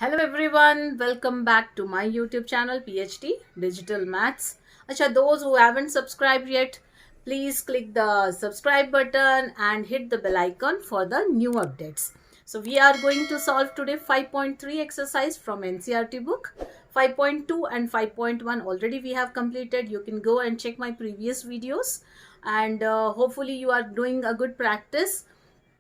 Hello everyone, welcome back to my YouTube channel PhD Digital Maths. Acha, those who haven't subscribed yet, please click the subscribe button and hit the bell icon for the new updates. So we are going to solve today 5.3 exercise from NCERT book. 5.2 and 5.1 already we have completed. You can go and check my previous videos and hopefully you are doing a good practice.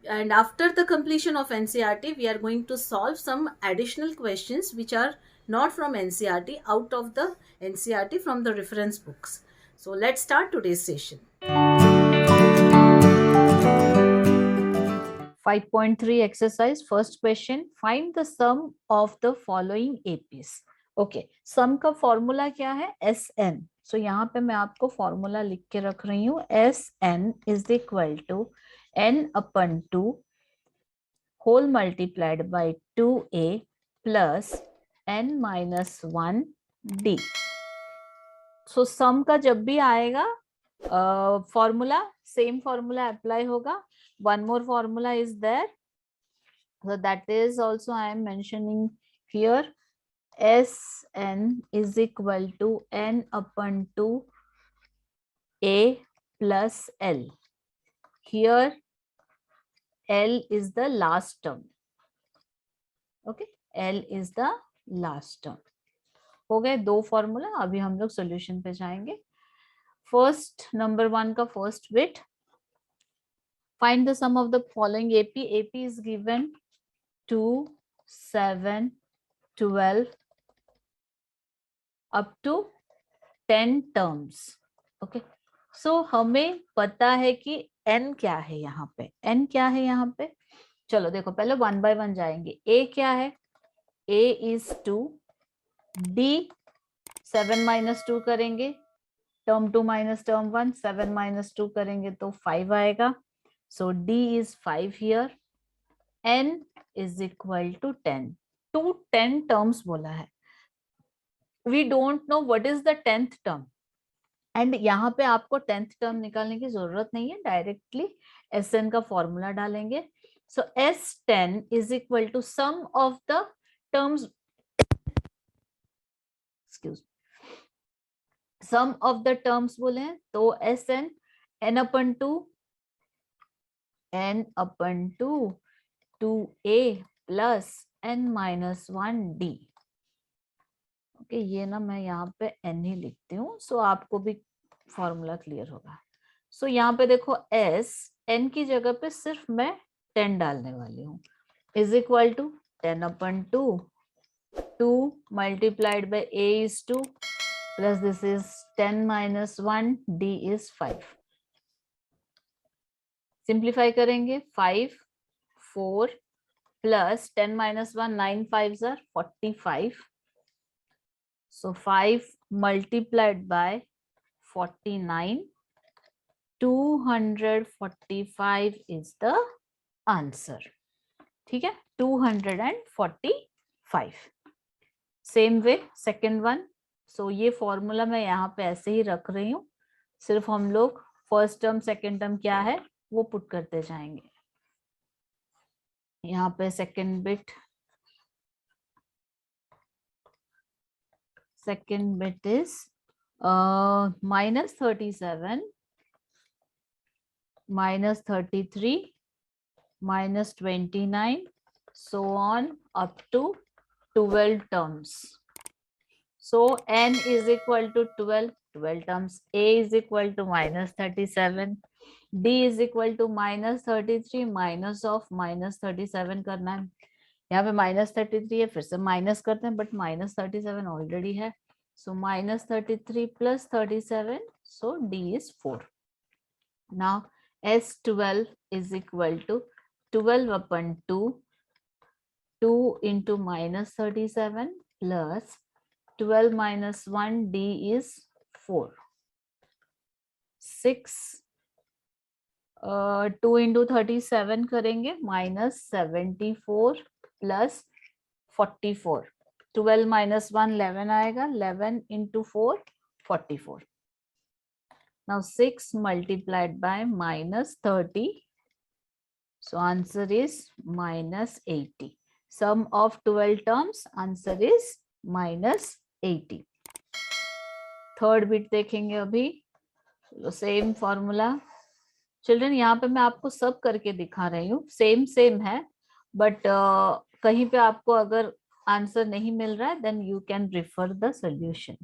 And after the completion of NCERT, we are going to solve some additional questions which are not from NCERT, out of the NCERT from the reference books. So let's start today's session. 5.3 exercise. First question, find the sum of the following APs. Okay, sum का formula क्या है? S N. सो यहाँ पे मैं आपको formula लिख के रख रही हूँ. S N is equal to N upon two whole multiplied by 2a plus N minus 1 D. So sum का जब भी आएगा फॉर्मूला, सेम फॉर्मूला अप्लाई होगा. One more formula is there, so that is also I am mentioning here. Sn is equal to n upon 2 a plus l. Here l is the last term. Okay, l is the last term. हो गए दो formula. अभी हम लोग solution पे जाएंगे. First, number 1 का first bit, find the sum of the following AP. AP is given 2, 7, 12 up to 10 terms. Okay, सो हमें पता है कि n क्या है यहाँ पे. n क्या है यहाँ पे? चलो देखो, पहले वन बाय वन जाएंगे. a क्या है? a is 2. d 7 माइनस 2 करेंगे, टर्म 2 माइनस टर्म 1, 7 माइनस 2 करेंगे तो 5 आएगा. So d is 5 here. n is equal to 10. To 10 terms बोला है. We don't know what is the 10th term. And यहाँ पे आपको 10th टर्म निकालने की जरूरत नहीं है, डायरेक्टली Sn का फॉर्मूला डालेंगे. So S10 is equal to sum of the terms, excuse, sum of the terms बोले हैं तो Sn n upon two 2a plus n minus 1 d. Okay, ये ना मैं यहाँ पे n ही लिखती हूँ, सो आपको भी फॉर्मूला क्लियर होगा. सो यहाँ पे देखो, s n की जगह पे सिर्फ मैं 10 डालने वाली हूँ. Is equal to 10 upon 2, 2 multiplied by a is 2 plus this is 10 minus 1, d is 5. Simplify करेंगे, 5, 4 plus 10 minus 1, 9 5 are 45. So 5 multiplied by 49, 245 is the answer. ठीक है, 245. Same way second one. So ये फॉर्मूला मैं यहाँ पे ऐसे ही रख रही हूँ, सिर्फ हम लोग फर्स्ट टर्म सेकेंड टर्म क्या है वो पुट करते जाएंगे. यहाँ पे second bit, second bit is minus 37, minus 33, minus 29, so on up to 12 terms. So n is equal to 12, 12 terms. A is equal to minus 37, d is equal to minus 33, minus of minus 37 करना है. यहाँ पे minus 33 है, फिर से minus करते हैं, but minus 37 already है. So minus 33 plus 37, so d is 4. Now S12 is equal to 12 upon 2, 2 into minus 37 plus 12 minus 1, d is 4. 6 2 into 37 करेंगे, माइनस 74 प्लस 44. 12 माइनस 1 11 आएगा, 11 into 4 44. Now 6 multiplied by minus 30, so answer is minus 80. sum of 12 terms, answer is -80. Third bit देखेंगे अभी, चलो same formula. Children यहाँ पे मैं आपको सब करके दिखा रही हूँ, सेम सेम है, बट कहीं पे आपको अगर आंसर नहीं मिल रहा है then you can refer the solution.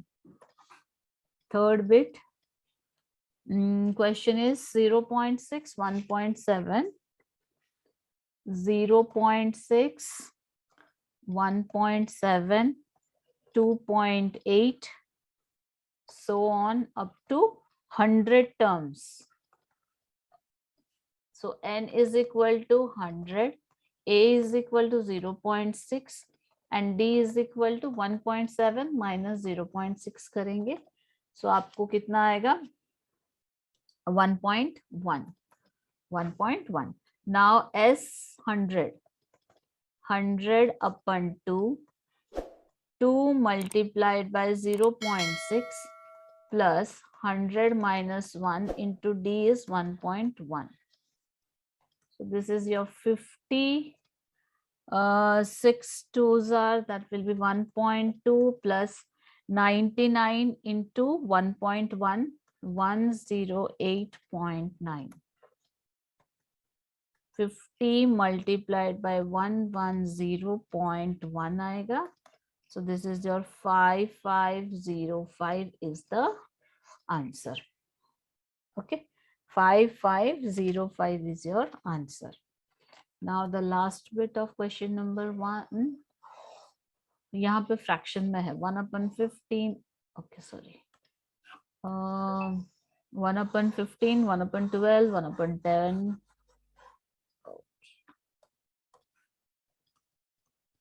Third bit, question is 0.6, 1.7, 0.6, 1.7, 2.8, so on up to 100 terms. So n is equal to 100, a is equal to 0.6 and d is equal to 1.7 minus 0.6 करेंगे, so आपको कितना आएगा 1.1. 1.1. Now s 100 upon 2 multiplied by 0.6 plus 100 minus 1 into d is 1.1. So this is your 50. 6 twos are, that will be 1.2 plus 99 into 1.1, 108.9. 50 multiplied by 110.1 आएगा. So this is your 5505 is the answer. Okay, 5505 is your answer. Now the last bit of question number 1. यहाँ पे fraction में है 1/15. Okay, sorry. 1/15, 1/12, 1/10.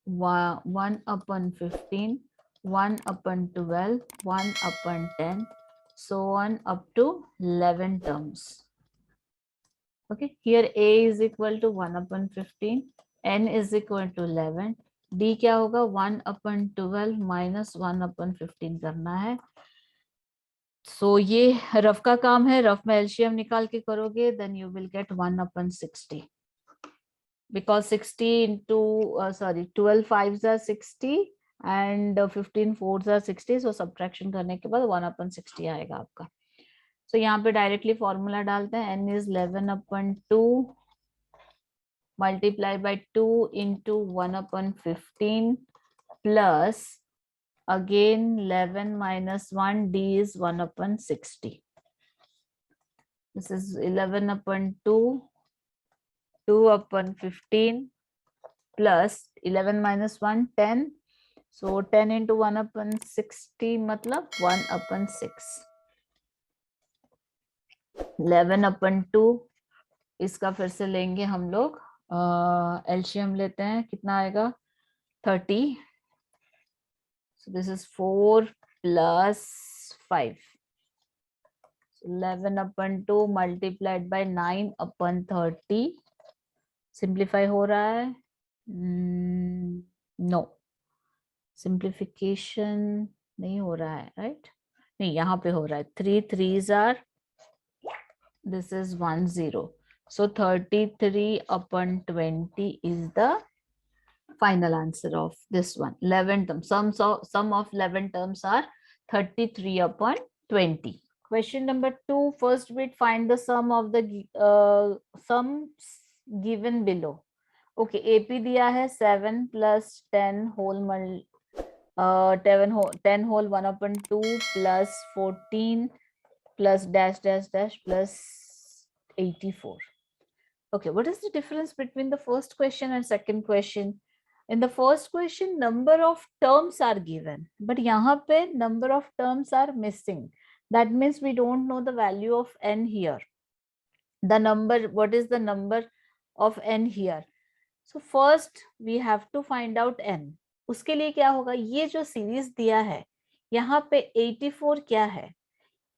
1/15, 1/12, 1/10, so on up to 11 terms. Okay, here a is equal to 1/15, n is equal to 11, d क्या होगा 1/12 minus 1/15 करना है. So ये rough का काम है, रफ में एलसीएम निकाल के करोगे then you will get 1/60. Because 60 into 12 5s are 60 and 15 4s are 60, so subtraction करने के बाद 1/60 आएगा आपका. So यहाँ पे डायरेक्टली फॉर्मूला डालते हैं, n is 11/2 multiply by 2 into 1/15 plus again 11 minus 1, d is 1/60. This is 11/2, 2/15 plus 11 minus 1, 10. So 10 into 1/60 मतलब 1/6. 11/2 इसका फिर से लेंगे हम लोग, एलसीएम लेते हैं, कितना आएगा 30. So this is 4 plus 5. 11/2 multiplied by 9/30. Simplify हो रहा है? नो, सिंप्लीफिकेशन नहीं हो रहा है, राइट? नहीं, यहाँ पे हो रहा है. 3 3s are, this is 10. So 33/20 is the final answer of this one. 11 terms. Sum of 11 terms are 33/20. Question number 2, first bit, find the sum of the sums given below. Okay, AP दिया है 7 plus 10 whole 10 whole 1/2 plus 14 plus dash dash dash plus 84. Okay, what is the difference between the first question and second question? In the first question, number of terms are given, but यहाँ पे number of terms are missing. That means we don't know the value of n here. The number, what is the number of n here? So first we have to find out n. उसके लिए क्या होगा, ये जो series दिया है यहाँ पे 84 क्या है,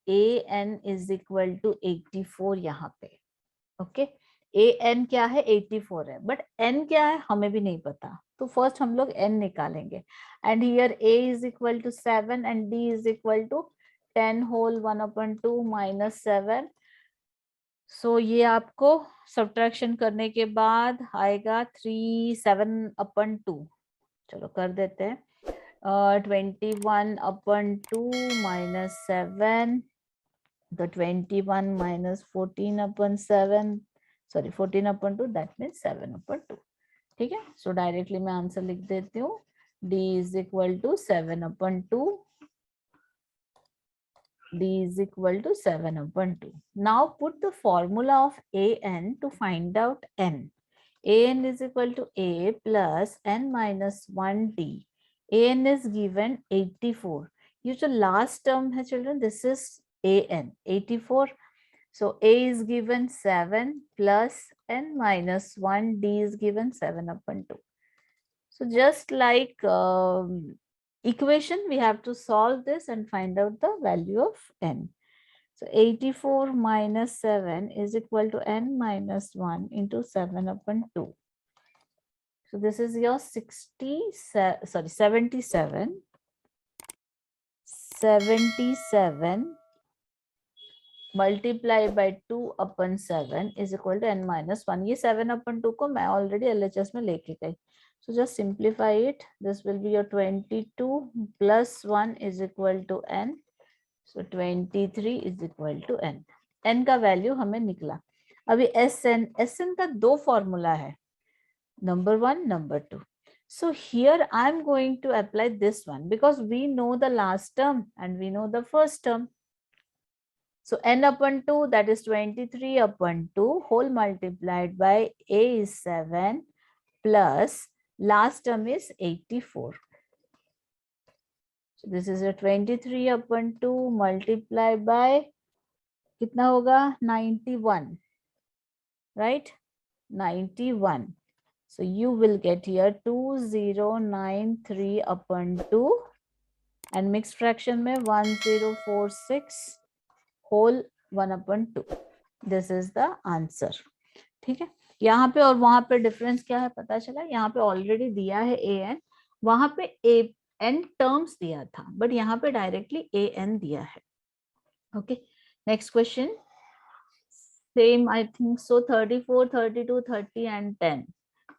an is equal to 84 यहाँ पे. ओके, an क्या है 84 है, बट n क्या है हमें भी नहीं पता, तो फर्स्ट हम लोग n निकालेंगे. And here a is equal to 7 and d is equal to 10 whole 1/2 minus 7 सो ये आपको सब्ट्रैक्शन करने के बाद आएगा 3/7/2। चलो कर देते हैं। 21/2 -7, तो 21 -14/7, सॉरी 14/2, दैट मीन्स 7/2। ठीक है, सो डायरेक्टली मैं आंसर लिख देती हूँ, d is equal to 7/2, d is equal to 7/2. Now put the formula of an to find out n. An is equal to a plus n minus 1d. An is given 84. ये जो last term है children, this is an 84. So a is given 7 plus n minus 1, d is given 7/2. So just like equation, we have to solve this and find out the value of n. So 84 minus 7 is equal to n minus 1 into 7/2. So this is your 77 multiplied by 2/7 is equal to n minus 1. ये 7/2 को मैं already LHS में लेके गई. So just simplify it. This will be your 22 plus 1 is equal to n. So 23 is equal to n. n का value हमें निकला. अभी SN का दो फॉर्मूला है, number 1, number 2. So here I am going to apply this one because we know the last term and we know the first term. So n/2, that is 23/2 whole multiplied by a is 7 plus last term is 84. So this is a 23/2 multiplied by कितना होगा 91, right? 91. So you will get here 2093/2 and mixed fraction में 1046 whole 1/2. This is the answer. ठीक है, यहाँ पे और वहां पे डिफरेंस क्या है पता चला. यहाँ पे ऑलरेडी दिया है an, वहां पे an टर्म्स दिया था, बट यहाँ पे डायरेक्टली an दिया है. Okay, next question. Same, I think so. 34, 32, 30 and 10.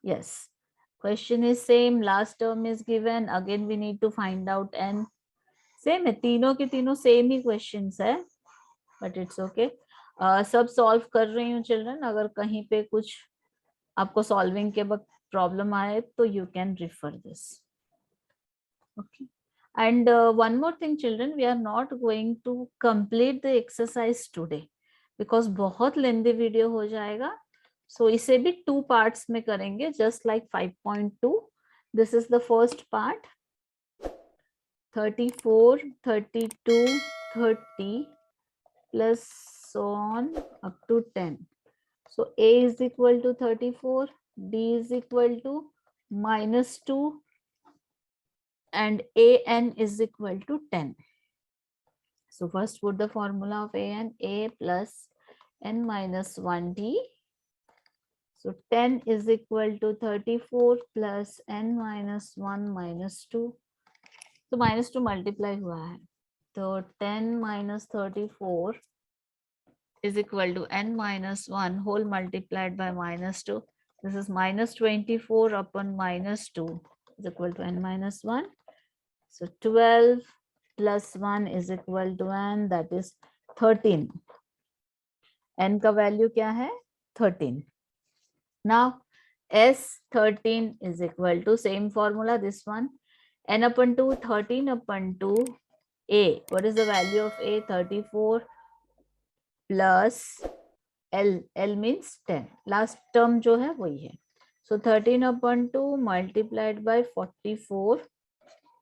Yes. Question is same. Last term is given. Again, we need to find out n. Same है, तीनों के तीनों same ही questions है. But it's okay. सब solve कर रही हूँ children. अगर कहीं पे कुछ आपको solving के वक्त problem आए तो you can refer this. Okay. And one more thing children, we are not going to complete the exercise today because बहुत lengthy video हो जाएगा. So इसे भी 2 parts में करेंगे, just like 5.2. This is the first part. 34, 32, 30 plus so on up to 10. So a is equal to 34, d is equal to -2 and an is equal to 10. So first put the formula of an, a plus n minus 1d. So 10 is equal to 34 plus n minus 1 minus 2. So minus 2 multiply हुआ है, तो 10 minus 34 is equal to n minus 1 whole multiplied by -2. This is -24 upon -2 is equal to n minus 1. So 12 plus 1 is equal to n, that is 13. n का value क्या है 13. Now S13 is equal to same formula, this one, n/2 13/2 a. What is the value of a? 34 plus L means 10. Last term जो है वही है. So 13/2 multiplied by 44.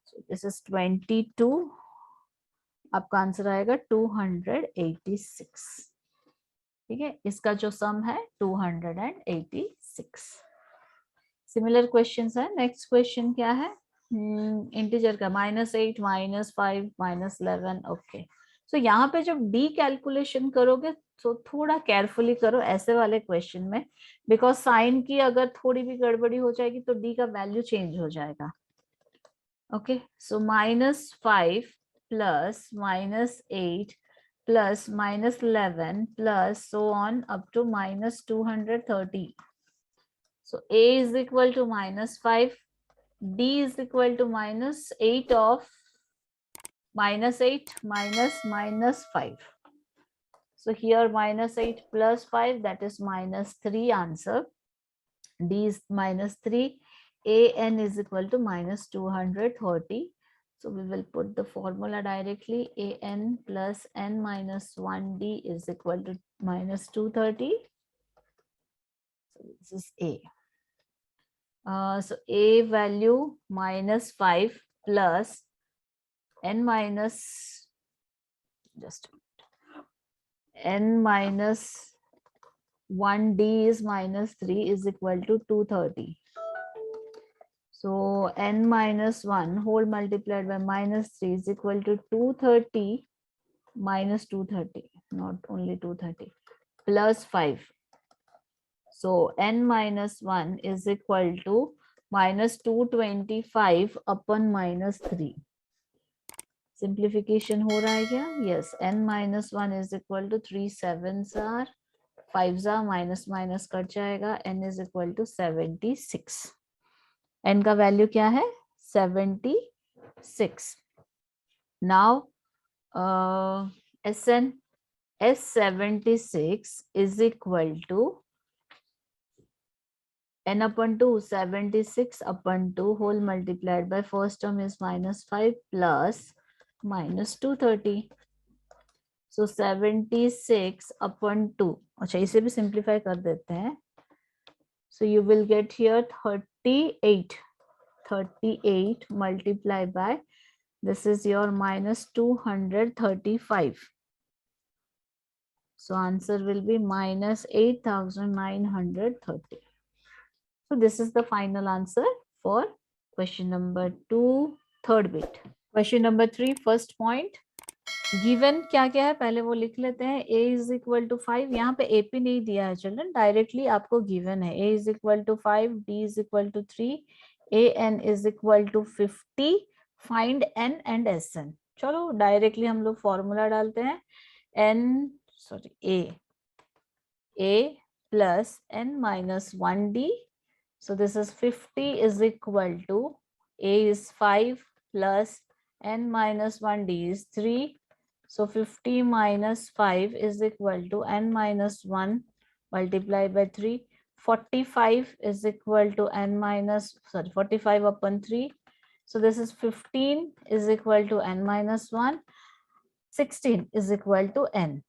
So this is 22. आपका answer आएगा 286. ठीक है, इसका जो सम है 286. सिमिलर क्वेश्चंस है. नेक्स्ट क्वेश्चन क्या है, इंटीजर का -8 -5 -11. ओके, सो यहाँ पे जब डी कैलकुलेशन करोगे तो थोड़ा केयरफुली करो ऐसे वाले क्वेश्चन में, बिकॉज साइन की अगर थोड़ी भी गड़बड़ी हो जाएगी तो डी का वैल्यू चेंज हो जाएगा. Okay, so -5 plus -8 plus minus 11 plus so on up to minus 230. So A is equal to minus 5, D is equal to minus 8 of minus 8 minus 5. So here minus 8 plus 5, that is minus 3 answer. D is minus 3. AN is equal to minus 230. So we will put the formula directly. AN plus N minus 1D is equal to minus 230. So this is A. So A value minus 5 plus N minus, just N minus 1D is minus 3 is equal to 230. So N minus 1 whole multiplied by minus 3 is equal to 230 minus 230, not only 230, plus 5. So N minus 1 is equal to minus 225 upon minus 3. Simplification हो रहा है क्या? Yes, N minus 1 is equal to 3 7s are 5s are minus minus cut जाएगा. N is equal to 76. N का value क्या है? 76. Now SN S76 is equal to N upon 2, 76 upon 2 whole multiplied by first term is minus 5 plus minus 230. So 76 upon 2. अच्छा इसे भी simplify कर देते हैं. So you will get here 38. 38 multiplied by, this is your minus 235. So answer will be minus 8,930. So this is the final answer for question number 2, third bit. Question number 3, first point. Given क्या क्या है पहले वो लिख लेते हैं. A is equal to 5. यहाँ पे AP नहीं दिया है चिल्ड्रन, डायरेक्टली आपको गिवन है. A is equal to 5, D is equal to 3, AN is equal to 50. Find N and SN. चलो डायरेक्टली हम लोग फॉर्मूला डालते हैं. A plus N minus 1D. So this is 50 is equal to A is 5 plus N minus 1D is 3. So 50 minus 5 is equal to N minus 1 multiplied by 3. 45 is equal to N minus, 45 upon 3. So this is 15 is equal to N minus 1. 16 is equal to N.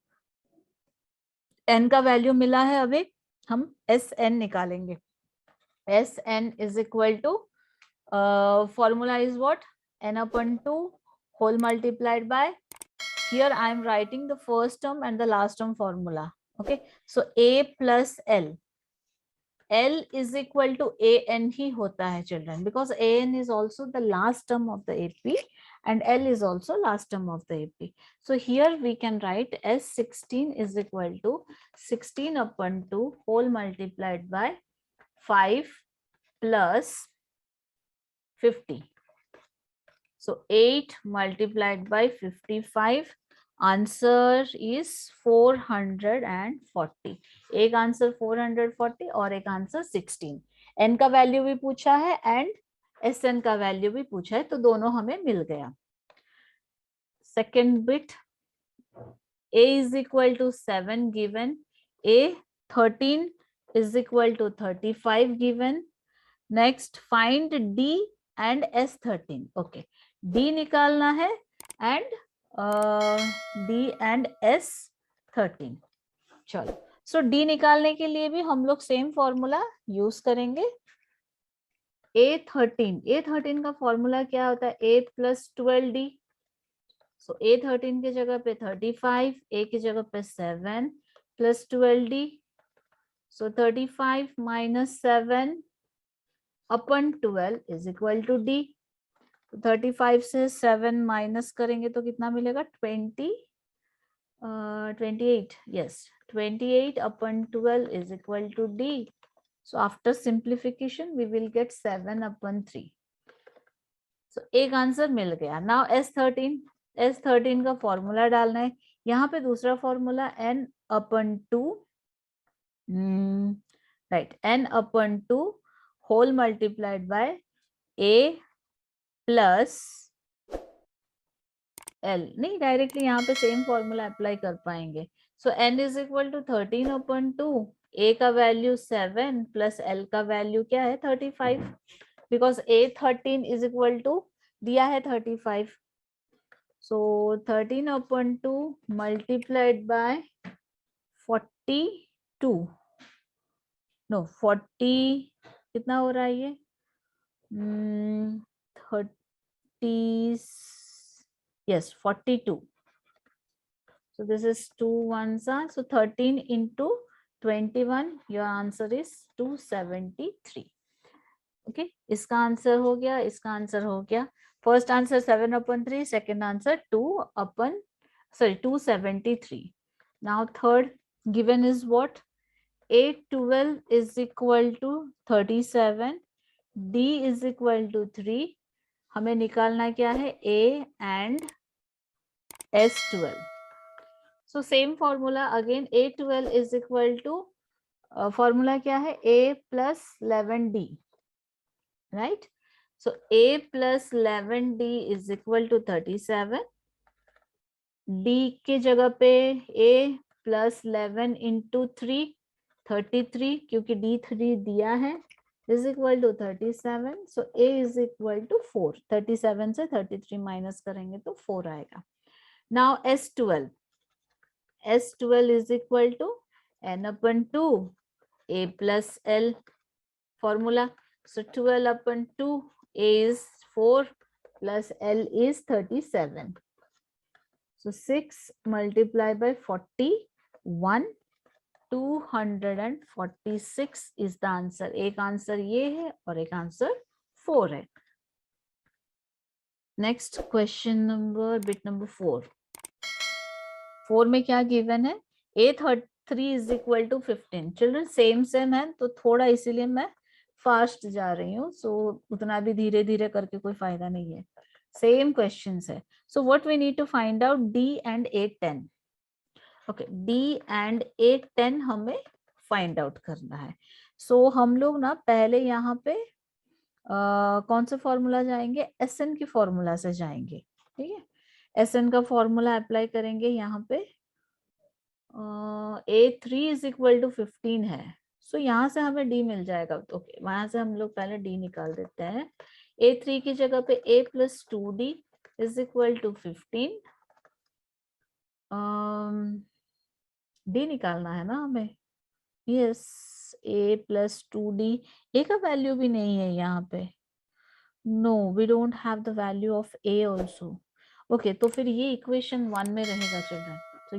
N का value मिला है, अभी हम SN निकालेंगे. SN is equal to formula is what? N upon 2 whole multiplied by, here I am writing the first term and the last term formula. Okay, so A plus L. L is equal to AN ही होता है children, because AN is also the last term of the AP and L is also last term of the AP. So here we can write S16 is equal to 16 upon 2 whole multiplied by 5 plus 50. So 8 multiplied by 55. Answer is 440. एक answer 440 और एक answer 16. N का value भी पूछा है and S N का value भी पूछा है, तो दोनों हमें मिल गया. Second bit, A is equal to 7 given, A 13 is equal to 35 given. Next find D and S13. Okay, D निकालना है एंड D and S13. चलो, सो D निकालने के लिए भी हम लोग सेम फॉर्मूला यूज करेंगे. A13 का फॉर्मूला क्या होता है? 8 plus 12D. सो A13 की जगह पे 35, A की जगह पे 7 plus 12D. So 35 minus 7 upon 12 is equal to D. 35 से 7 माइनस करेंगे तो कितना मिलेगा? 28. Yes, 28 upon 12 is equal to D. So after simplification we will get 7 upon 3. So एक आंसर मिल गया. Now S13 का फॉर्मूला डालना है. यहाँ पे दूसरा formula n upon two, right, n upon two whole multiplied by a plus l, नहीं directly यहाँ पे सेम फॉर्मूला अप्लाई कर पाएंगे. So n is equal to 13 upon two, a का वैल्यू 7 प्लस l का वैल्यू क्या है 35, because a 13 is equal to दिया है 35. So 13 upon two multiplied by 42, no 40, कितना हो रहा है ये 30, yes 42. So this is 2 ones are, so 13 into 21, your answer is 273. okay, इसका आंसर हो गया, इसका आंसर हो गया. First answer 7/3, second answer 273. Now third given is what, A12 is equal to 37, D is equal to 3. हमें निकालना क्या है A and S12. So same formula again, A12 is equal to formula क्या है A plus 11D, right? So A plus 11D is equal to 37. D के जगह पे A plus 11 into 3, 33, क्योंकि D3 दिया है, is equal to 37. So A is equal to 4. 37 से 33 minus करेंगे तो 4 आएगा. Now S12. S12 is equal to n upon 2 A plus L formula. So 12 upon 2, A is 4 plus L is 37. So 6 multiplied by 41, 246 is the answer. एक answer ये है और एक answer 4 है. Next question number, bit number 4. 4 में क्या given है, A33 is equal to 15. Children same है तो थोड़ा इसीलिए मैं फास्ट जा रही हूँ, सो उतना भी धीरे धीरे करके कोई फायदा नहीं है. सेम क्वेश्चंस है. So what we need to find out D and A10. Okay, D and A10 हमें फाइंड आउट करना है. सो हम लोग ना पहले यहाँ पे कौन सा फॉर्मूला जाएंगे, SN की फॉर्मूला से जाएंगे. ठीक है, SN का फॉर्मूला अप्लाई करेंगे. यहाँ पे A3 इज इक्वल टू 15 है. सो यहाँ से हमें D मिल जाएगा. ओके, वहां से हम लोग पहले D निकाल देते हैं. A3 की जगह पे A plus 2D is equal to 15. D निकालना है ना हमें. Yes, A plus 2D. A का वैल्यू भी नहीं है यहाँ पे. No, we don't have the value of A also. Okay, तो फिर ये इक्वेशन 1 में रहेगा चिल्ड्रन. तो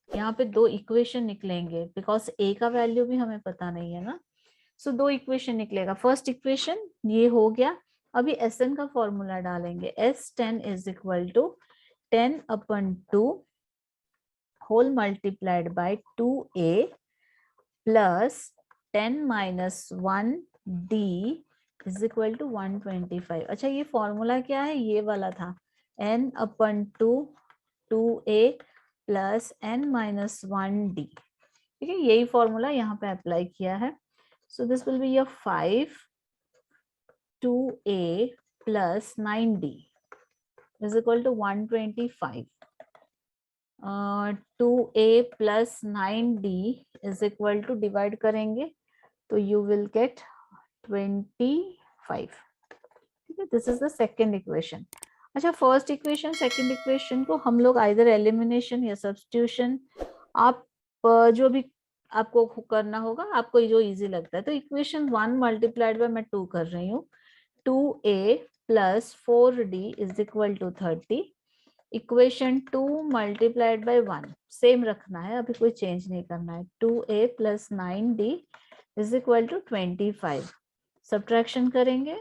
यहाँ पे दो इक्वेशन निकलेंगे, बिकॉज A का वैल्यू भी हमें पता नहीं है ना. सो दो इक्वेशन निकलेगा. फर्स्ट इक्वेशन ये हो गया. अभी SN का फॉर्मूला डालेंगे. S10 is equal to 10 upon 2 whole multiplied by 2A plus 10 minus 1D is equal to 125. अच्छा, ये फॉर्मूला क्या है, ये वाला था, n upon 2 2A plus n minus 1D. ठीक है, यही फॉर्मूला यहाँ पे अप्लाई किया है. So this will be your 5 2A plus 9D is equal to 125. 2A plus 9D is equal to, divide करेंगे तो यू विल गेट 25. ठीक है, this is the second equation. अच्छा, फर्स्ट इक्वेशन सेकेंड इक्वेशन को हम लोग आइदर एलिमिनेशन या substitution, आप जो भी आपको करना होगा, आपको जो इजी लगता है. तो इक्वेशन 1 मल्टीप्लाइड बाय मैं 2 कर रही हूँ. 2A plus 4D is equal to 30. Equation 2 multiplied by 1 same रखना है, अभी कोई चेंज नहीं करना है. 2A plus 9D is equal to 25. Subtraction करेंगे.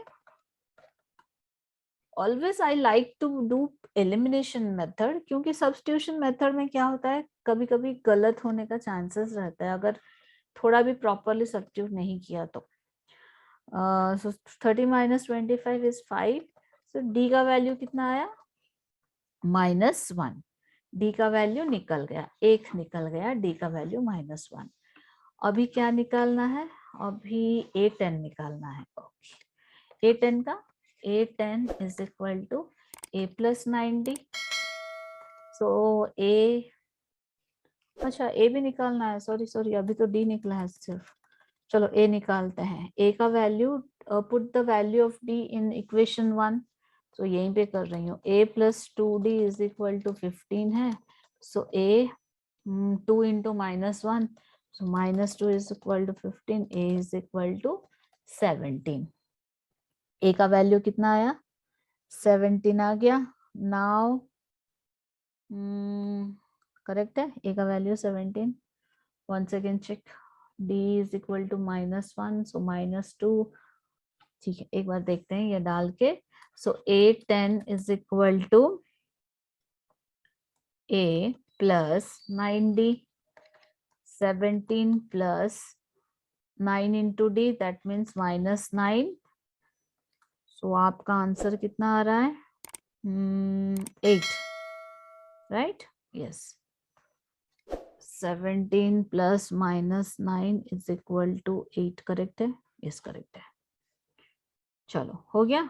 Always I like to do elimination method, क्योंकि सब्स्टिट्यूशन मेथड में क्या होता है, कभी कभी गलत होने का चांसेस रहता है अगर थोड़ा भी प्रॉपरली सब्स्टिट्यूट नहीं किया तो. सो 30 माइनस 25 इज 5. सो D का वैल्यू कितना आया -1, डी का वैल्यू निकल गया, 1 निकल गया, डी का वैल्यू -1। अभी क्या निकालना है, अभी A10 निकालना है। ओके, A10 का, A10 is equal to A + 9D। So A, अच्छा A भी निकालना है, सॉरी अभी तो D निकला है सिर्फ। चलो A निकालते हैं। A का value, put the value of D in equation 1। तो यहीं पे कर रही हूँ। A + 2D is equal to 15 है। So A 2 into -1, so -2 is equal to 15, A is equal to 17। A का वैल्यू कितना आया, 17 आ गया। नाउ करेक्ट है, A का value 17। once again check, D is equal to -1, so -2। ठीक है, एक बार देखते हैं ये डाल के। सो A10 is equal to A plus 9D, 17 plus 9 into D, that means -9। सो आपका आंसर कितना आ रहा है, 8, right, yes. 17 plus -9 is equal to 8, correct है, यस करेक्ट है। चलो हो गया,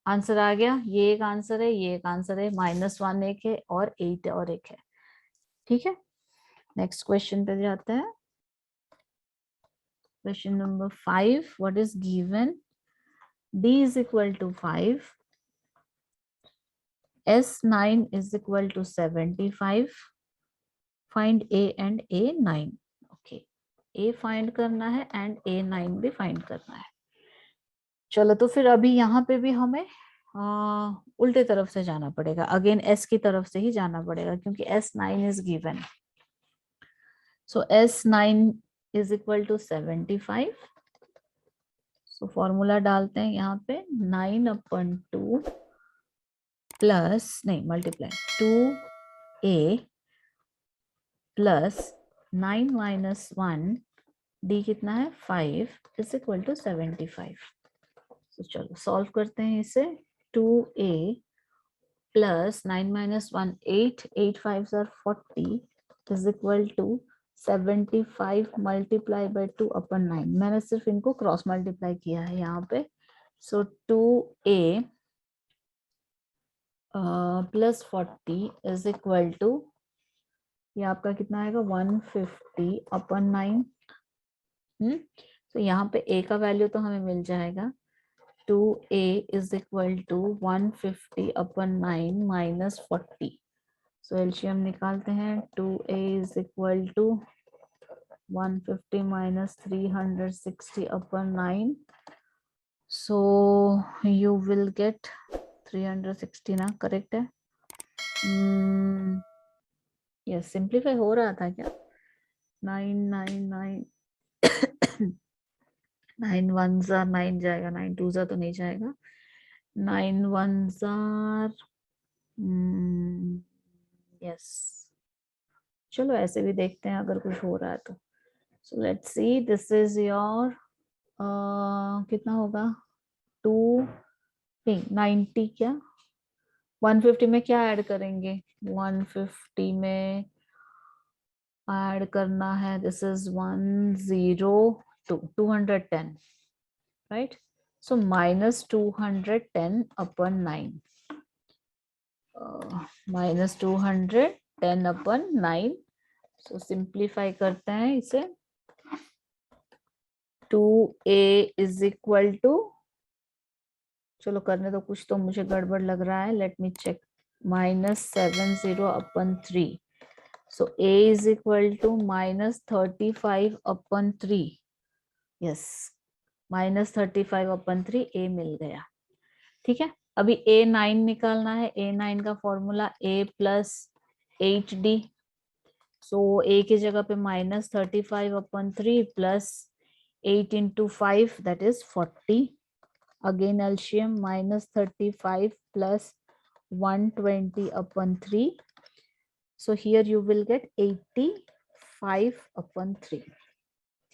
आंसर आ गया। ये एक आंसर है, ये एक आंसर है, -1 एक है और 8 और एक है। ठीक है, नेक्स्ट क्वेश्चन पे जाते हैं। Question number 5, what is given, D is equal to 5, S9 is equal to 75, find A and A9। Okay, A find करना है एंड A9 भी फाइंड करना है। चलो तो फिर अभी यहाँ पे भी हमें उल्टे तरफ से जाना पड़ेगा, अगेन S की तरफ से ही जाना पड़ेगा क्योंकि S9 इज given. So S9 is equal to 75। So formula डालते हैं यहाँ पे, 9/2 प्लस, नहीं मल्टीप्लाई, 2A प्लस 9 - 1, D कितना है 5 इज इक्वल टू 75। तो चलो सॉल्व करते हैं इसे। 2A plus 9 - 1 8, 8 5s are 40 is equal to 75 multiply by 2/9। मैंने सिर्फ इनको क्रॉस मल्टीप्लाई किया है यहाँ पे। So 2A plus 40 is equal to, ये आपका कितना आएगा 150/9। तो यहाँ पे A का वैल्यू तो हमें मिल जाएगा, 2A is equal to 150/9 minus 40। So LCM निकालते हैं। 2A is equal to 150 minus 360/9। So you will get 360 ना, करेक्ट है। यस, सिंप्लीफाई हो रहा था क्या, 9 9 1s are 9 जाएगा, 9 2s तो नहीं जाएगा, 9 1s are यस। चलो ऐसे भी देखते हैं अगर कुछ हो रहा है तो। So let's see, this is your कितना होगा 2 नहीं 90, क्या 150 में क्या ऐड करेंगे, 150 में ऐड करना है, this is 102 210, right. So -210/9, -210/9। So simplify करते हैं इसे। 2A इज इक्वल टू, चलो करने दो, कुछ तो मुझे गड़बड़ लग रहा है, let me check, -70/3। So A is equal to -35/3। Yes, -35/3 A मिल गया। ठीक है, अभी A9 निकालना है। A9 का formula A plus 8D। So A की जगह पे -35/3 plus 8 into 5, that is 40। Again LCM, -35 plus 120/3। So here you will get 85/3।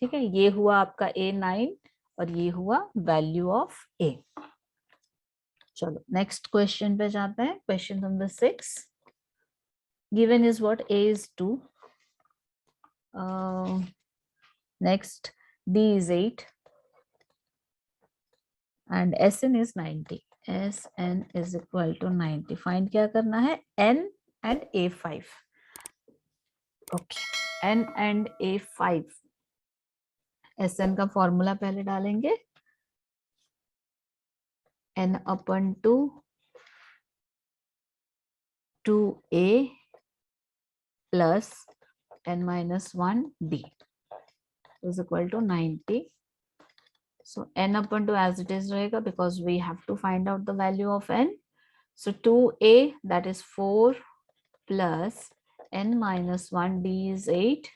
ठीक है, ये हुआ आपका A9 और ये हुआ वैल्यू ऑफ A। चलो नेक्स्ट क्वेश्चन पे जाते हैं, question number 6। given is what? A is 2, next D is 8 and Sn is 90. Sn is equal to 90. Find क्या करना है? N and A5. Okay, N and A5. Sn का formula पहले डालेंगे, N upon 2A plus N minus 1 D is equal to 90. So N upon 2 as it is रहेगा because we have to find out the value of N. So 2A, that is 4 plus N minus 1 D is 8,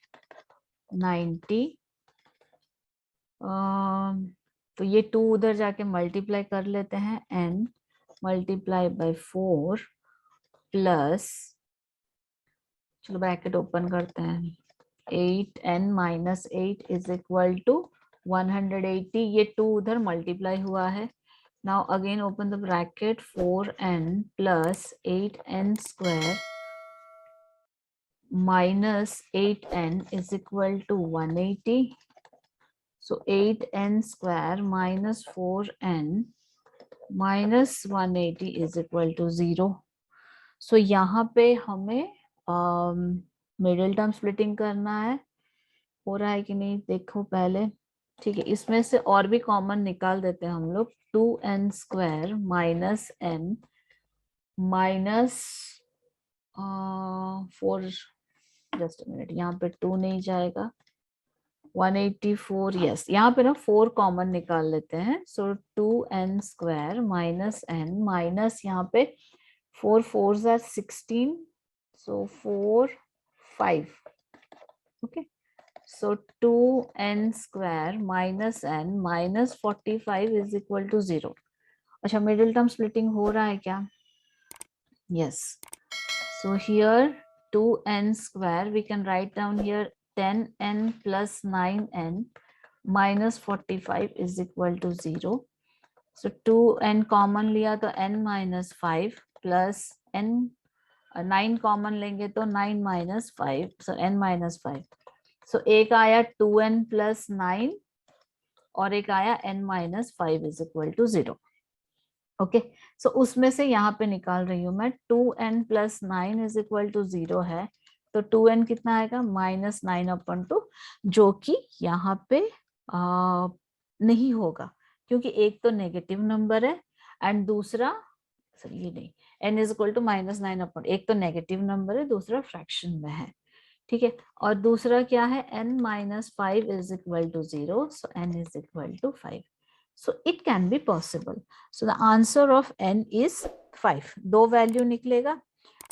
90. तो ये 2 उधर जाके multiply कर लेते हैं, N multiply by 4 plus, चलो bracket open करते हैं, 8N minus 8 is equal to 180. ये 2 उधर मल्टीप्लाई हुआ है. Now again open the bracket, 4N plus 8N square minus 8N is equal to 180. So 8N square minus 4N minus 180 is equal to 0. So यहाँ पे हमें middle term splitting करना है. हो रहा है कि नहीं देखो पहले. ठीक है, इसमें से और भी कॉमन निकाल देते हैं हम लोग. 2N square minus N minus 4, just minute, यहाँ पे 2 नहीं जाएगा, 184. यस, यहाँ पे ना 4 कॉमन निकाल लेते हैं. सो 2N square minus N minus यहाँ पे 4 4s are 16, so 4 5. Okay, so 2N square minus N minus 45 is equal to 0. अच्छा, मिडिल टर्म स्प्लिटिंग हो रहा है क्या? Yes. So here 2N square we can write down here 10N plus 9N minus 45 is equal to 0. So 2N common लिया तो N minus 5 plus N 9 common लेंगे तो 9 minus 5, so N minus 5. So एक आया 2N plus 9 और एक आया N minus 5 is equal to 0. Okay, सो उसमें से यहाँ पे निकाल रही हूँ मैं. 2N plus 9 is equal to 0 है, तो 2N कितना आएगा? minus 9 upon 2, जो कि यहाँ पे नहीं होगा क्योंकि एक तो नेगेटिव नंबर है एंड दूसरा, सॉरी ये नहीं, N is equal to minus 9 upon, एक तो नेगेटिव नंबर है, दूसरा फ्रैक्शन में है. ठीक है, और दूसरा क्या है? N minus 5 is equal to 0, so N is equal to 5. So it can be possible. So the answer of N is 5. 2 value निकलेगा,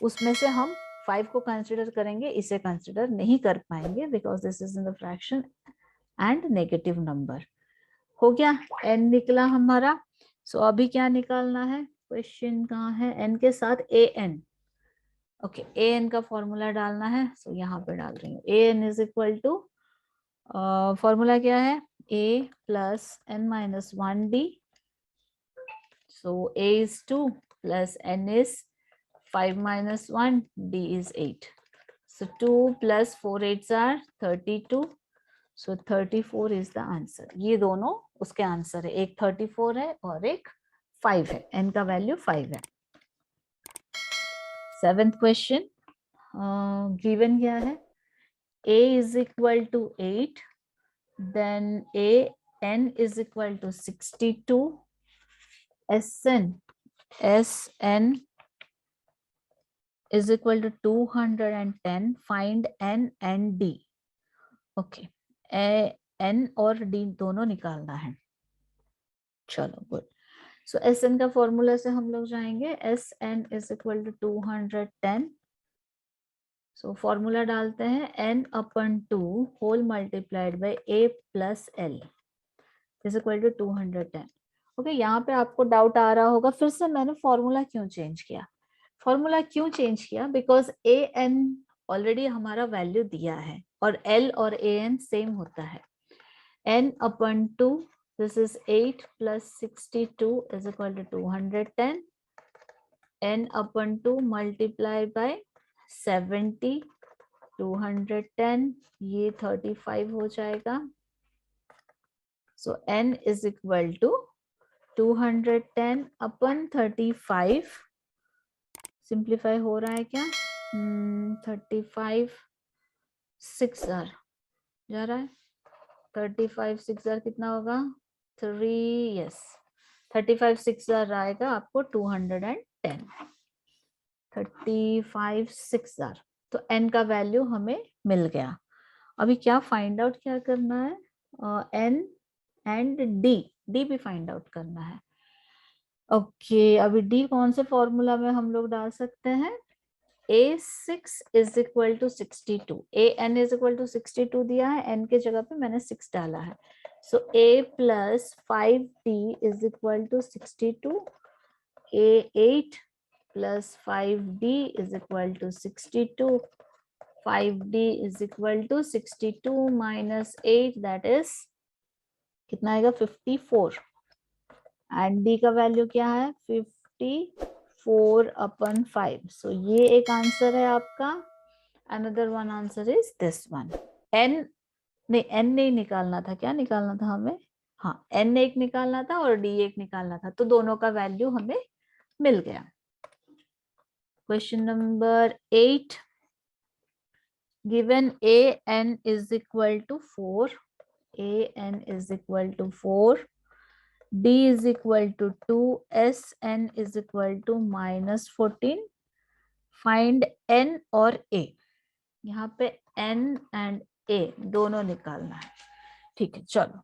उसमें से हम 5 को कंसिडर करेंगे, इसे कंसिडर नहीं कर पाएंगे because this is in the fraction and negative number. हो गया, N निकला हमारा. सो अभी क्या निकालना है? क्वेश्चन कहाँ है? N के साथ AN. ओके, AN का फॉर्मूला डालना है. सो यहाँ पे डाल रही हूँ. AN is equal to, formula क्या है? A plus N minus 1D. So A is 2 plus N is 5 minus 1, D is 8. So 2 plus 4 8s are 32. So 34 is the answer. ये दोनों उसके आंसर है, एक 34 है और एक 5 है. N का वैल्यू 5 है. 7th क्वेश्चन, गिवन क्या है? A is equal to 8. Then AN is equal to 62. SN is equal to 210. Find N and D. Okay, N और D दोनों निकालना है. चलो गुड. सो SN का फॉर्मूला से हम लोग जाएंगे. SN is equal to 210. So formula डालते हैं, N upon 2 whole multiplied by A plus L is equal to 210. Okay, यहाँ पे आपको डाउट आ रहा होगा फिर से मैंने फॉर्मूला क्यों चेंज किया. फॉर्मूला क्यों चेंज किया? बिकॉज AN ऑलरेडी हमारा वैल्यू दिया है और L और AN सेम होता है. N upon 2, this is 8 plus 62 is equal to 210. N upon 2 multiply by 70, 210, ये 35 हो जाएगा. So n is equal to 210 upon 35. Simplify हो रहा है क्या? 35 6 जा रहा है. 35 6 कितना होगा? 3. यस, 35 6 आएगा आपको 210. 35 6 तो n का वैल्यू हमें मिल गया. अभी क्या फाइंड आउट क्या करना है? n एंड d भी फाइंड आउट करना है. ओके, अभी d कौन से फॉर्मूला में हम लोग डाल सकते हैं? A6 is equal to 62. an is equal to 62 दिया है, n के जगह पे मैंने 6 डाला है. So a plus 5d is equal to 62. a8 plus 5d is equal to 62. 5d is equal to 62 minus 8, that is कितना आएगा? 54. एंड d का वैल्यू क्या है? 54/5. सो ये एक आंसर है आपका. Another one answer is this one. n नहीं निकालना था. क्या निकालना था हमें? हाँ, n एक निकालना था और d एक निकालना था. तो दोनों का वैल्यू हमें मिल गया. Question number 8. Given an is equal to 4, an is equal to 4, d is equal to 2, sn is equal to minus 14. Find n और a. यहाँ पे n and a दोनों निकालना है. ठीक है, चलो.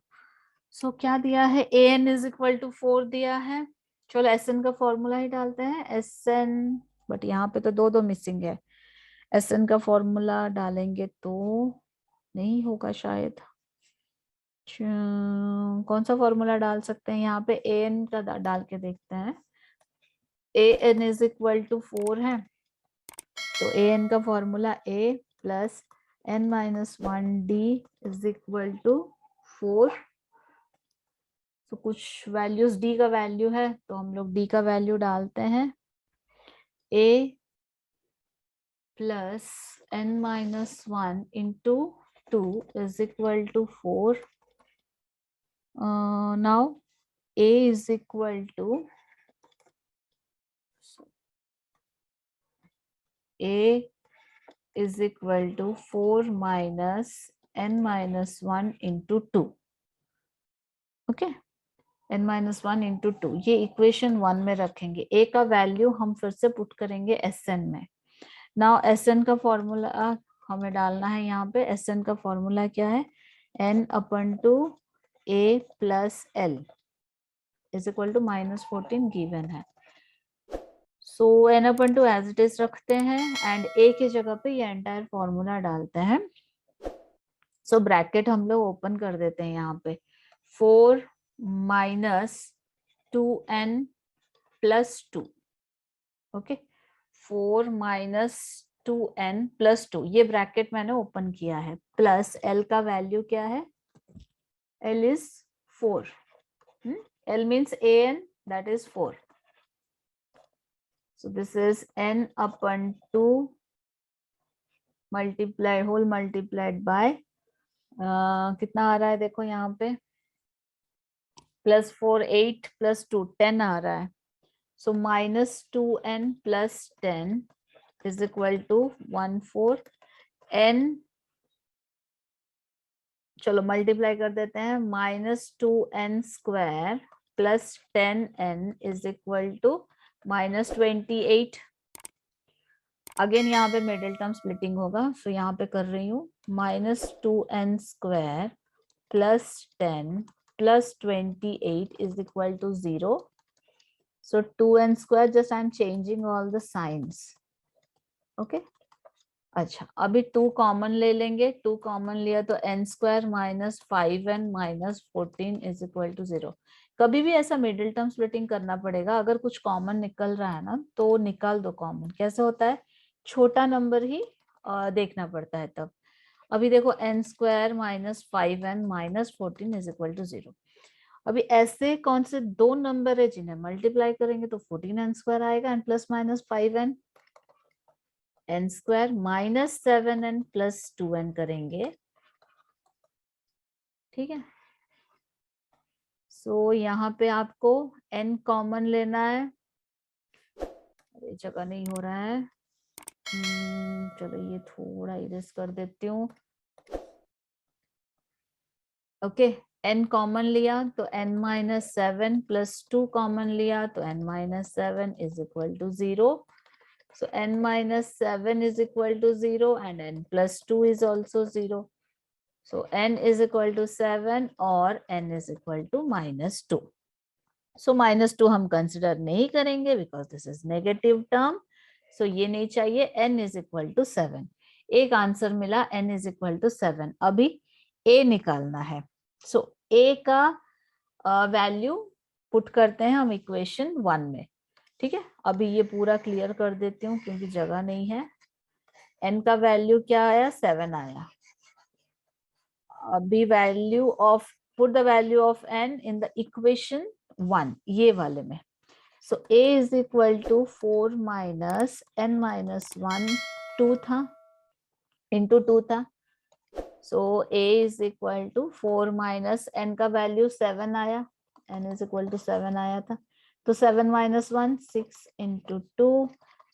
सो क्या दिया है? an is equal to 4 दिया है. चलो sn का फॉर्मूला ही डालते हैं. sn, बट यहाँ पे तो दो मिसिंग है. sn का फॉर्मूला डालेंगे तो नहीं होगा शायद. कौन सा फॉर्मूला डाल सकते हैं? यहाँ पे an का डाल के देखते हैं. an इज इक्वल टू 4 है, तो an का formula a plus n minus 1d is equal to 4. तो कुछ वैल्यूज d का वैल्यू है, तो हम लोग d का वैल्यू डालते हैं. a plus n minus 1 into 2 is equal to 4. Now a is equal to a is equal to 4 minus n minus 1 into 2. Okay, n minus 1 into 2 ये इक्वेशन 1 में रखेंगे. a का वैल्यू हम फिर से पुट करेंगे sn में. नाउ sn का फॉर्मूला हमें डालना है. यहाँ पे sn का फॉर्मूला क्या है? n upon two a plus l is equal to minus 14 given है. So n upon two as it is रखते हैं एंड a की जगह पे ये एंटायर फॉर्मूला डालते हैं. सो ब्रैकेट हम लोग ओपन कर देते हैं. यहाँ पे 4 minus 2n plus 2. Okay, 4 minus 2n plus 2, ये ब्रैकेट मैंने ओपन किया है. प्लस l का वैल्यू क्या है? l is 4. l means an, that is 4. So this is n upon 2 multiplied whole multiplied by कितना आ रहा है? देखो यहाँ पे +4 8 +2 10 आ रहा है. So minus 2n plus 10 is equal to 1/4. n चलो मल्टीप्लाई कर देते हैं. -2n square plus 10n is equal to -28. Again यहाँ पे मिडिल टर्म स्प्लिटिंग होगा, सो यहाँ पे कर रही हूँ. -2n square plus 10 plus 28 is equal to 0. So 2n square, just I am changing all the signs. Okay, अच्छा अभी 2 कॉमन ले लेंगे. 2 कॉमन लिया तो n square minus 5n minus 14 is equal to 0. कभी भी ऐसा मिडिल टर्म स्प्लिटिंग करना पड़ेगा. अगर कुछ कॉमन निकल रहा है ना तो निकाल दो कॉमन. कैसे होता है? छोटा नंबर ही देखना पड़ता है तब. अभी देखो n square minus 5n minus 14 is equal to 0. अभी ऐसे कौन से दो नंबर है जिन्हें मल्टीप्लाई करेंगे तो 14n स्क्वायर आएगा and plus minus 5n. n square minus 7n plus 2n करेंगे, ठीक है। सो यहाँ पे आपको n कॉमन लेना है, अरे जगह नहीं हो रहा है, चलो ये थोड़ा इरेज कर देती हूँ। ओके, n कॉमन लिया तो n माइनस 7 प्लस 2 कॉमन लिया तो n minus 7 is equal to 0. So n minus 7 is equal to 0 and n plus 2 is also 0. So n is equal to 7 or n is equal to minus 2. So minus 2 हम consider नहीं करेंगे because this is negative term. So ये नहीं चाहिए, n is equal to 7. एक answer मिला n is equal to 7. अभी a निकालना है. So a का वैल्यू पुट करते हैं हम इक्वेशन 1 में, ठीक है। अभी ये पूरा क्लियर कर देती हूँ क्योंकि जगह नहीं है। n का वैल्यू क्या आया, 7 आया। अभी value of, put the value of n in the equation 1, ये वाले में। So a is equal to 4 minus n minus 1, 2 था, इंटू 2 था। So a is equal to 4 minus n का वैल्यू 7 आया, n इज इक्वल टू 7 आया था, तो 7 minus 1, 6 into 2,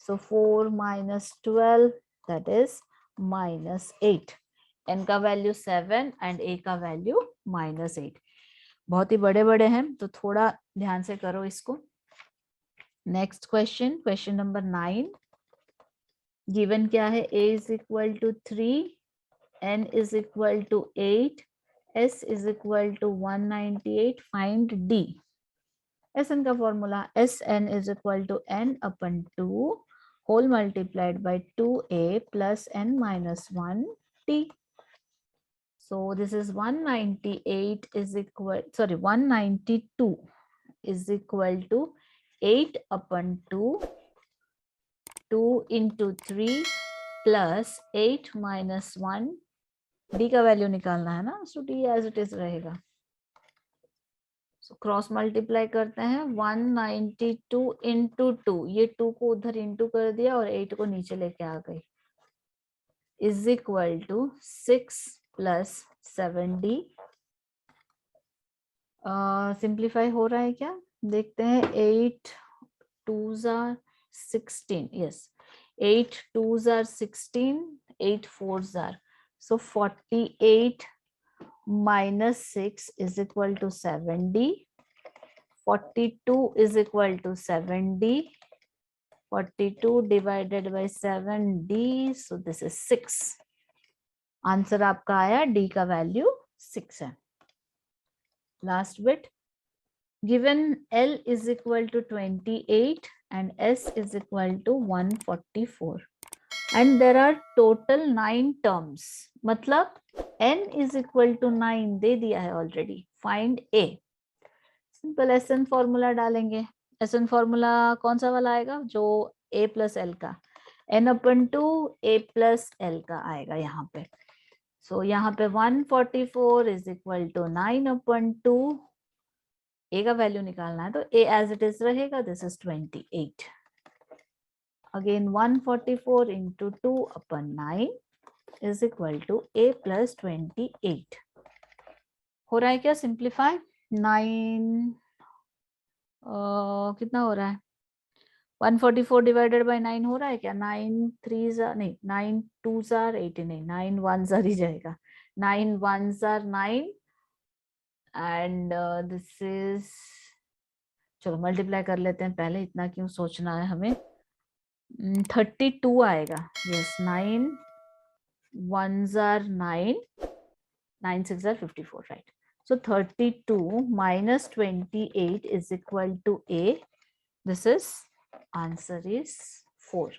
so 4 minus 12 that is minus 8। n का वैल्यू 7 एंड a का value minus 8। बहुत ही बड़े बड़े हैं तो थोड़ा ध्यान से करो इसको। Next question, question number 9। Given क्या है, a is equal to 3, n is equal to 8, s is equal to 198, find d. Sn का formula, Sn is equal to n upon 2 whole multiplied by 2a plus n minus 1 t. So this is 198 is equal, sorry 192 is equal to 8 upon 2, 2 into 3 plus 8 minus 1, D का value निकालना है ना, सो D as it is रहेगा। So cross multiply करते हैं, 192 into 2, ये 2 को उधर इंटू कर दिया और 8 को नीचे लेके आ गई, is equal to 6 plus 7d। Simplify हो रहा है क्या, देखते हैं। 8 2s are 16, yes 8 2s are 16, 8 4s are, so 48 minus 6 is equal to 7d, 42 is equal to 7d, 42 divided by 7d, so this is 6। Answer आपका आया d का value 6 है। Last bit, given l is equal to 28 and s is equal to 144 and there are total 9 terms, मतलब n is equal to 9 दे दिया है already. Find a। Simple SN formula डालेंगे। SN formula कौन सा वाला आएगा, जो a प्लस एल का, n upon 2 a plus L का आएगा यहाँ पे। सो यहाँ पे 144 is equal to 9 upon 2, a का वैल्यू निकालना है तो a एज इट इज रहेगा, this is 28। Again 144 into 2 upon 9 is equal to a plus 28। हो रहा है क्या सिंप्लीफाई, 9 कितना हो रहा है, 144 डिवाइडेड बाय 9 हो रहा है क्या, 9 3s are नहीं, 9 2s are 18 नहीं, 9 1s are ही जाएगा, 9 1s are 9 and this is, चलो मल्टीप्लाई कर लेते हैं पहले, इतना क्यों सोचना है हमें। 32 आएगा, yes 9 1s are 9, 9 6 are 54, right. So 32 minus 28 is equal to a. This is, answer is 4.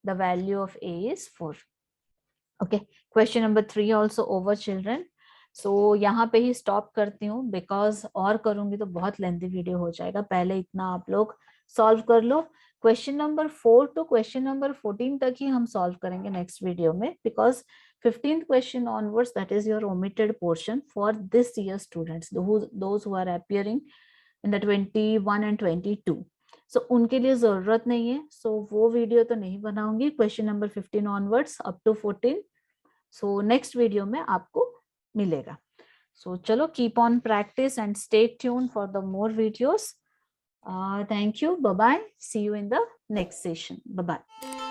The value of a is 4. Okay. Question number 3 also over, children. So यहाँ पे ही stop करती हूँ because और करूँगी तो बहुत lengthy video हो जाएगा। पहले इतना आप लोग solve कर लो। Question number 4 to question number 14 तक ही हम solve करेंगे next video में, because 15th question onwards, that is your omitted portion for this year students, those who are appearing in the 21 and 22. सो उनके लिए जरूरत नहीं है, सो वो वीडियो तो नहीं बनाऊंगी question number 15 onwards up to 14। So next video में आपको मिलेगा। सो चलो, keep on practice and stay tune for the more videos. Thank you, bye bye, see you in the next session, bye bye.